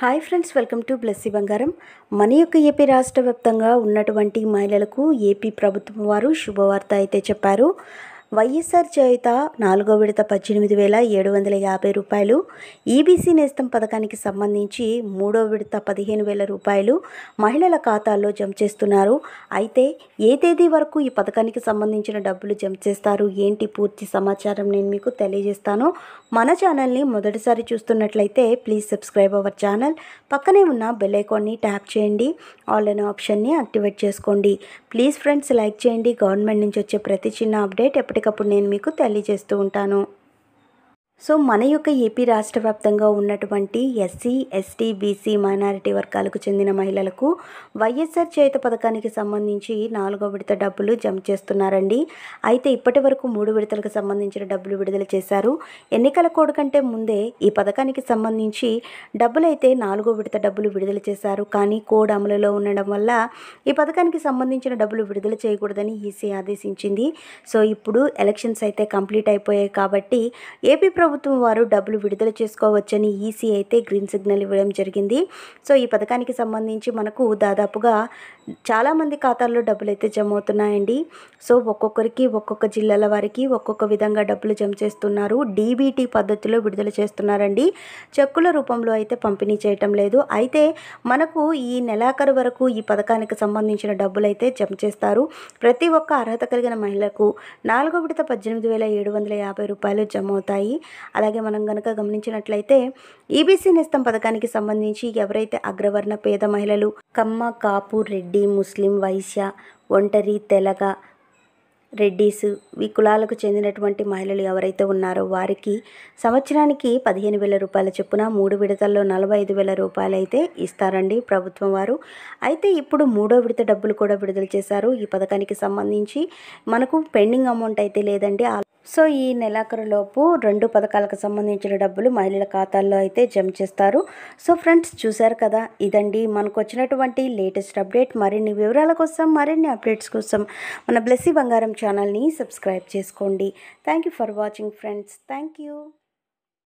Hi friends, welcome to Blessy బంగారం. మన యొక్క ఏపీ రాష్ట్ర వ్యాప్తంగా ఉన్నటువంటి మహిళలకు ఏపీ ప్రభుత్వం వారు శుభవార్త అయితే చెప్పారు. వైఎస్ఆర్ చేయుత 4వ విడత 18,750 రూపాయలు, ఈబీసీ నేస్తం పథకానికి సంబంధించి 3వ విడత 15,000 రూపాయలు మహిళల ఖాతాల్లో జమ చేస్తున్నారు. అయితే ఏ తేదీ వరకు ఈ పథకానికి సంబంధించిన డబ్బులు జమ చేస్తారు, ఏంటి పూర్తి సమాచారం నేను మీకు తెలియజేస్తాను. మన ఛానల్ని మొదటిసారి చూస్తున్నట్లయితే ప్లీజ్ సబ్స్క్రైబ్ అవర్ ఛానల్. పక్కనే ఉన్న బెల్ ఐకాన్ని ట్యాప్ చేయండి, ఆల్ అనే ఆప్షన్ని యాక్టివేట్ చేసుకోండి. ప్లీజ్ ఫ్రెండ్స్ లైక్ చేయండి. గవర్నమెంట్ నుంచి వచ్చే ప్రతి చిన్న అప్డేట్ ఎప్పటికప్పుడు నేను మీకు తెలియజేస్తూ ఉంటాను. సో మన యొక్క ఏపీ రాష్ట్ర వ్యాప్తంగా ఉన్నటువంటి ఎస్సీ, ఎస్టీ, బీసీ, మైనారిటీ వర్గాలకు చెందిన మహిళలకు వైఎస్ఆర్ చేయుత పథకానికి సంబంధించి 4వ విడత డబ్బులు జమ చేస్తున్నారండి. అయితే ఇప్పటి వరకు 3 విడతలకు సంబంధించిన డబ్బులు విడుదల చేశారు. ఎన్నికల కోడ్ కంటే ముందే ఈ పథకానికి సంబంధించి డబ్బులు అయితే 4వ విడత డబ్బులు విడుదల చేశారు. కానీ కోడ్ అమలులో ఉండడం వల్ల ఈ పథకానికి సంబంధించిన డబ్బులు విడుదల చేయకూడదని ఈసీ ఆదేశించింది. సో ఇప్పుడు ఎలక్షన్స్ అయితే కంప్లీట్ అయిపోయాయి కాబట్టి ఏపీ ప్రభుత్వం వారు డబ్బులు విడుదల చేసుకోవచ్చని ఈసీ అయితే గ్రీన్ సిగ్నల్ ఇవ్వడం జరిగింది. సో ఈ పథకానికి సంబంధించి మనకు దాదాపుగా చాలామంది ఖాతాల్లో డబ్బులు అయితే జమ అవుతున్నాయండి. సో ఒక్కొక్కరికి ఒక్కొక్క జిల్లాల వారికి ఒక్కొక్క విధంగా డబ్బులు జమ చేస్తున్నారు. డీబీటీ పద్ధతిలో విడుదల చేస్తున్నారండి. చెక్కుల రూపంలో అయితే పంపిణీ చేయటం లేదు. అయితే మనకు ఈ నెలాఖరు వరకు ఈ పథకానికి సంబంధించిన డబ్బులు అయితే జమ చేస్తారు. ప్రతి ఒక్క అర్హత కలిగిన మహిళలకు 4వ విడత 18,750 రూపాయలు జమ అవుతాయి. అలాగే మనం కనుక గమనించినట్లయితే ఈబీసీ నేస్తం పథకానికి సంబంధించి ఎవరైతే అగ్రవర్ణ పేద మహిళలు కమ్మ, కాపు, రెడ్డి, ముస్లిం, వైశ్య, ఒంటరి, తెలగ, రెడ్డీస్ ఈ కులాలకు చెందినటువంటి మహిళలు ఎవరైతే ఉన్నారో వారికి సంవత్సరానికి 15,000 రూపాయల చొప్పున 3 విడతల్లో 45,000 రూపాయలు అయితే ఇస్తారండి ప్రభుత్వం వారు. అయితే ఇప్పుడు 3వ విడత డబ్బులు కూడా విడుదల చేశారు. ఈ పథకానికి సంబంధించి మనకు పెండింగ్ అమౌంట్ అయితే లేదండి. సో ఈ నెలాఖరులోపు 2 పథకాలకు సంబంధించిన డబ్బులు మహిళల ఖాతాల్లో అయితే జమ చేస్తారు. సో ఫ్రెండ్స్ చూశారు కదా, ఇదండి మనకు వచ్చినటువంటి లేటెస్ట్ అప్డేట్. మరిన్ని వివరాల కోసం, మరిన్ని అప్డేట్స్ కోసం మన బ్లెస్సీ బంగారం ఛానల్ని సబ్స్క్రైబ్ చేసుకోండి. Thank you for watching friends. Thank you.